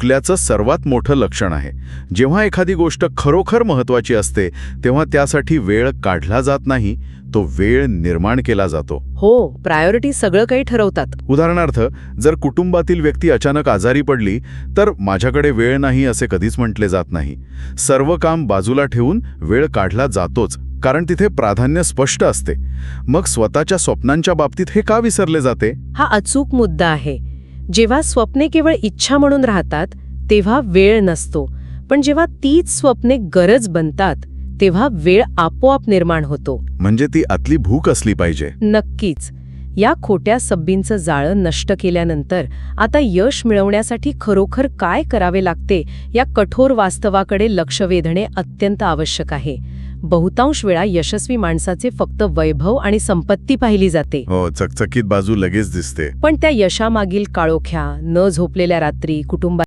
चुकल्याचं सर्वात मोठं लक्षण आहे. जेव्हा एखादी गोष्ट खरोखर महत्त्वाची असते तेव्हा त्यासाठी वेळ काढला जात नाही, तो वेळ निर्माण केला जातो. हो, प्रायोरिटी सगळं काही ठरवतात. उदाहरणार्थ, जर कुटुंबातील व्यक्ती अचानक आजारी पडली तर माझ्याकडे वेळ नाही असे कधीच म्हटले जात नाही. सर्व काम बाजूला ठेवून वेळ काढला जातोच, कारण तिथे प्राधान्य स्पष्ट असते. मग स्वतःच्या स्वप्नांच्या बाबतीत हे का विसरले जाते? हा अचूक मुद्दा आहे. जेव्हा स्वप्ने केवळ इच्छा म्हणून राहतात तेव्हा वेळ नसतो, पण जेव्हा तीच स्वप्ने गरज बनतात तेव्हा वेळ आपोआप निर्माण होतो. म्हणजे ती आतली भूक असली पाहिजे. नक्कीच. या खोट्या सब्बींचं जाळं नष्ट केल्यानंतर आता यश मिळवण्यासाठी खरोखर काय करावे लागते या कठोर वास्तवाकडे लक्ष वेधणे अत्यंत आवश्यक आहे. बहुतांश वेळा यशस्वी माणसाचे फक्त वैभव आणि संपत्ती पाहिली जाते. हो, चकचकीत बाजू लगेच दिसते. पण त्या यशामागील काळोख्या, न झोपलेल्या रात्री, कुटुंबा